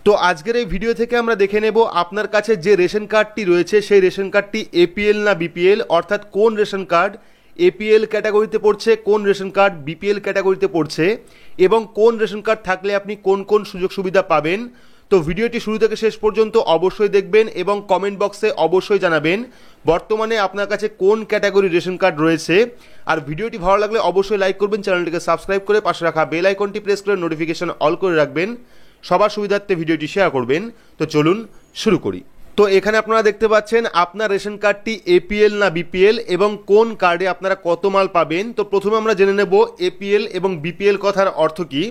তো আজকের এই ভিডিও থেকে আমরা দেখে নেব আপনার কাছে যে রেশন কার্ডটি রয়েছে সেই রেশন কার্ডটি এপিএল না বিপিএল, অর্থাৎ কোন রেশন কার্ড এপিএল ক্যাটাগরিতে পড়ছে, কোন রেশন কার্ড বিপিএল ক্যাটাগরিতে পড়ছে এবং কোন রেশন কার্ড থাকলে আপনি কোন কোন সুযোগ সুবিধা পাবেন। তো ভিডিওটি শুরু থেকে শেষ পর্যন্ত অবশ্যই দেখবেন এবং কমেন্ট বক্সে অবশ্যই জানাবেন বর্তমানে আপনার কাছে কোন ক্যাটাগরির রেশন কার্ড রয়েছে। আর ভিডিওটি ভালো লাগলে অবশ্যই লাইক করবেন, চ্যানেলটিকে সাবস্ক্রাইব করে পাশে রাখা বেল আইকনটি প্রেস করে নোটিফিকেশন অল করে রাখবেন, সবার সুবিধার্থে ভিডিওটি শেয়ার করবেন। তো চলুন শুরু করি। তো এখানে আপনারা দেখতে পাচ্ছেন আপনার রেশন কার্ডটি এপিএল না বিপিএল এবং কোন কার্ডে আপনারা কত মাল পাবেন। তো প্রথমে আমরা জেনে নেব এপিএল এবং বিপিএল কথার অর্থ কী।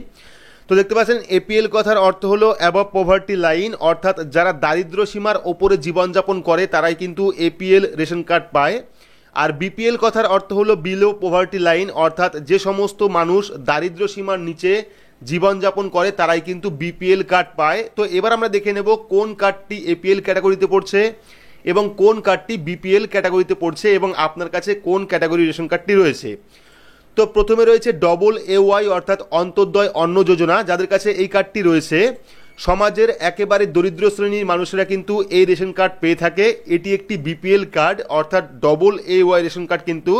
তো দেখতে পাচ্ছেন এপিএল কথার অর্থ হলো অ্যাবভ পভার্টি লাইন, অর্থাৎ যারা দারিদ্র সীমার ওপরে জীবনযাপন করে তারাই কিন্তু এপিএল রেশন কার্ড পায়। আর বিপিএল কথার অর্থ হলো বিলো পভার্টি লাইন, অর্থাৎ যে সমস্ত মানুষ দারিদ্র সীমার নিচে জীবনযাপন করে তারাই কিন্তু বিপিএল কার্ড পায়। তো এবার আমরা দেখে নেব কোন কার্ডটি এপিএল ক্যাটাগরিতে পড়ছে এবং কোন কার্ডটি বিপিএল ক্যাটাগরিতে পড়ছে এবং আপনার কাছে কোন ক্যাটাগরি রেশন কার্ডটি রয়েছে। তো প্রথমে রয়েছে ডবল এওয়াই অর্থাৎ অন্তর্দয় অন্ন যোজনা, যাদের কাছে এই কার্ডটি রয়েছে সমাজের একেবারে দরিদ্র শ্রেণীর মানুষেরা কিন্তু এই রেশন কার্ড পেয়ে থাকে। এটি একটি বিপিএল কার্ড, অর্থাৎ ডবল এওয়াই রেশন কার্ড কিন্তু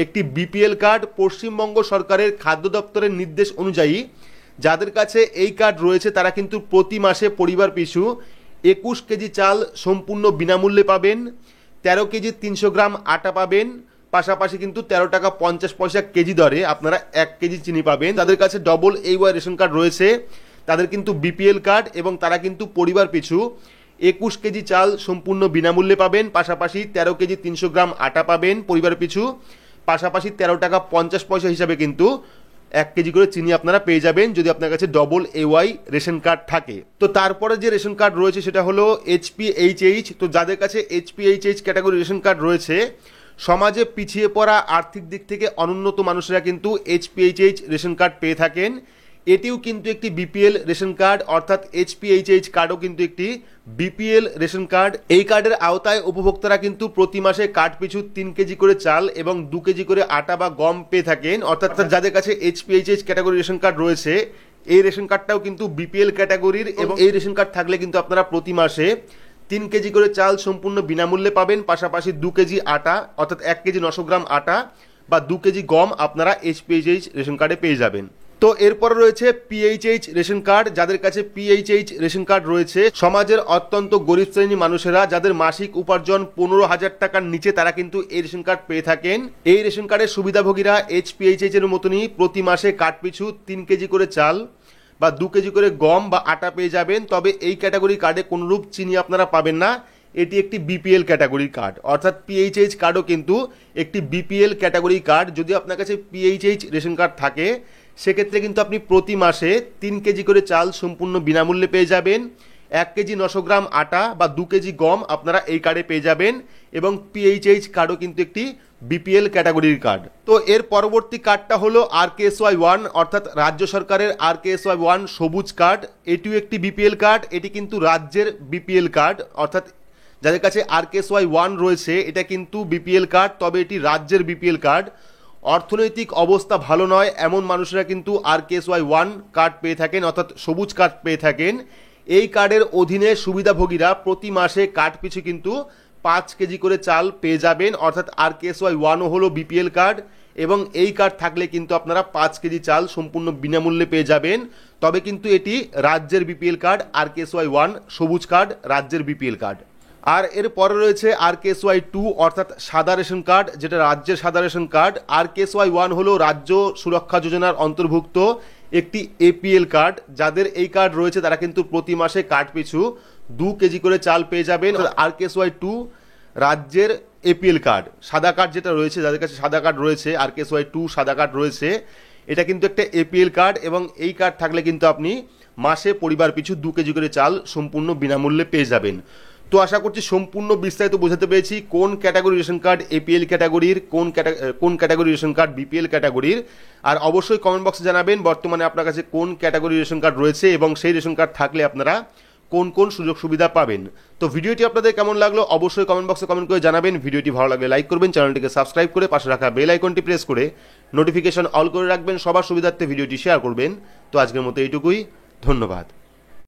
একটি বিপিএল কার্ড। পশ্চিমবঙ্গ সরকারের খাদ্য দপ্তরের নির্দেশ অনুযায়ী যাদের কাছে এই কার্ড রয়েছে তারা কিন্তু প্রতি মাসে পরিবার পিছু 21 কেজি চাল সম্পূর্ণ বিনামূল্যে পাবেন, 13 কেজি 300 গ্রাম আটা পাবেন, পাশাপাশি কিন্তু 13 টাকা 50 পয়সা কেজি দরে আপনারা 1 কেজি চিনি পাবেন। তাদের কাছে ডবল এওয়াই রেশন কার্ড রয়েছে তাদের কিন্তু বিপিএল কার্ড এবং তারা কিন্তু পরিবার পিছু 21 কেজি চাল সম্পূর্ণ বিনামূল্যে পাবেন, পাশাপাশি 13 কেজি 300 গ্রাম আটা পাবেন পরিবার পিছু, পাশাপাশি 13 টাকা 50 পয়সা হিসাবে কিন্তু 1 কেজি করে চিনি আপনারা পেয়ে যাবেন যদি আপনার কাছে ডবল এওয়াই রেশন কার্ড থাকে। তো তারপরে যে রেশন কার্ড রয়েছে সেটা হলো এইচপিএইচএইচ। তো যাদের কাছে এইচপিএইচএইচ ক্যাটাগরি রেশন কার্ড রয়েছে সমাজে পিছিয়ে পড়া আর্থিক দিক থেকে অনুন্নত মানুষেরা কিন্তু এইচপিএইচএইচ রেশন কার্ড পেয়ে থাকেন। এটিও কিন্তু একটি বিপিএল রেশন কার্ড, অর্থাৎ এইচপিএইচএইচ কার্ডও কিন্তু একটি বিপিএল রেশন কার্ড। এই কার্ডের আওতায় উপভোক্তারা কিন্তু প্রতি মাসে কার্ড পিছু 3 কেজি করে চাল এবং 2 কেজি করে আটা বা গম পেয়ে থাকেন। অর্থাৎ যাদের কাছে এইচপিএইচএইচ ক্যাটাগরি রেশন কার্ড রয়েছে এই রেশন কার্ডটাও কিন্তু বিপিএল ক্যাটাগরির এবং এই রেশন কার্ড থাকলে কিন্তু আপনারা প্রতি মাসে 3 কেজি করে চাল সম্পূর্ণ বিনামূল্যে পাবেন, পাশাপাশি 2 কেজি আটা অর্থাৎ 1 কেজি 900 গ্রাম আটা বা 2 কেজি গম আপনারা এইচপিএইচএইচ রেশন কার্ডে পেয়ে যাবেন। তো এরপরে রয়েছে পিএইচএইচ রেশন কার্ড। যাদের কাছে পিএইচএইচ রেশন কার্ড রয়েছে সমাজের অত্যন্ত গরিব শ্রেণীর মানুষেরা যাদের মাসিক উপার্জন 15,000 টাকার নিচে তারা কিন্তু এই রেশন কার্ড পেয়ে থাকেন। এই রেশন কার্ডের সুবিধাভোগীরা এইচপিএইচএইচ এর মতনই প্রতি মাসে কার্ড পিছু 3 কেজি করে চাল বা 2 কেজি করে গম বা আটা পেয়ে যাবেন। তবে এই ক্যাটাগরি কার্ডে কোনোরূপ চিনি আপনারা পাবেন না, এটি একটি বিপিএল ক্যাটাগরির কার্ড, অর্থাৎ পিএইচএইচ কার্ডও কিন্তু একটি বিপিএল ক্যাটাগরি কার্ড। যদি আপনার কাছে পিএইচএইচ রেশন কার্ড থাকে সেক্ষেত্রে কিন্তু আপনি প্রতি মাসে 3 কেজি করে চাল সম্পূর্ণ বিনামূল্যে পেয়ে যাবেন, 1 কেজি 900 গ্রাম আটা বা 2 কেজি গম আপনারা এই কার্ডে পেয়ে যাবেন এবং পিএইচএইচ কার্ডও কিন্তু একটি বিপিএল ক্যাটাগরির কার্ড। তো এর পরবর্তী কার্ডটা হলো RKSY1, অর্থাৎ রাজ্য সরকারের RKSY1 সবুজ কার্ড। এটিও একটি বিপিএল কার্ড, এটি কিন্তু রাজ্যের বিপিএল কার্ড, অর্থাৎ যাদের কাছে RKSY1 রয়েছে এটা কিন্তু বিপিএল কার্ড, তবে এটি রাজ্যের বিপিএল কার্ড। অর্থনৈতিক অবস্থা ভালো নয় এমন মানুষরা কিন্তু RKSY1 কার্ড পেয়ে থাকেন, অর্থাৎ সবুজ কার্ড পেয়ে থাকেন। এই কার্ডের অধীনে সুবিধাভোগীরা প্রতি মাসে কার্ড পিছু কিন্তু 5 কেজি করে চাল পেয়ে যাবেন, অর্থাৎ RKSY1ও হলো বিপিএল কার্ড এবং এই কার্ড থাকলে কিন্তু আপনারা 5 কেজি চাল সম্পূর্ণ বিনামূল্যে পেয়ে যাবেন। তবে কিন্তু এটি রাজ্যের বিপিএল কার্ড, RKSY1 সবুজ কার্ড রাজ্যের বিপিএল কার্ড। আর এর পরে রয়েছে RKSY2 অর্থাৎ সাদা রেশন কার্ড, যেটা রাজ্যের সাদা রেশন কার্ড। RKSY1 হলো রাজ্য সুরক্ষা যোজনার অন্তর্ভুক্ত একটি এপিএল কার্ড। যাদের এই কার্ড রয়েছে তারা কিন্তু প্রতি মাসে কার্ড পিছু 2 কেজি করে চাল পেয়ে যাবেন। RKSY2 রাজ্যের এপিএল কার্ড, সাদা কার্ড যেটা রয়েছে, যাদের কাছে সাদা কার্ড রয়েছে RKSY2 সাদা কার্ড রয়েছে, এটা কিন্তু একটা এপিএল কার্ড এবং এই কার্ড থাকলে কিন্তু আপনি মাসে পরিবার পিছু 2 কেজি করে চাল সম্পূর্ণ বিনামূল্যে পেয়ে যাবেন। তো আশা করছি সম্পূর্ণ বিস্তারিত বোঝাতে পেরেছি কোন ক্যাটাগরি রেশন কার্ড এপিএল ক্যাটাগরির, কোন ক্যাটাগরি রেশন কার্ড বিপিএল ক্যাটাগরির। আর অবশ্যই কমেন্ট বক্সে জানাবেন বর্তমানে আপনার কাছে কোন ক্যাটাগরি রেশন কার্ড রয়েছে এবং সেই রেশন কার্ড থাকলে আপনারা কোন কোন সুযোগ সুবিধা পাবেন। তো ভিডিওটি আপনাদের কেমন লাগলো অবশ্যই কমেন্ট বক্সে কমেন্ট করে জানাবেন। ভিডিওটি ভালো লাগলে লাইক করবেন, চ্যানেলটিকে সাবস্ক্রাইব করে পাশে রাখা বেল আইকনটি প্রেস করে নোটিফিকেশন অল করে রাখবেন, সবার সুবিধার্থে ভিডিওটি শেয়ার করবেন। তো আজকের মতো এইটুকুই, ধন্যবাদ।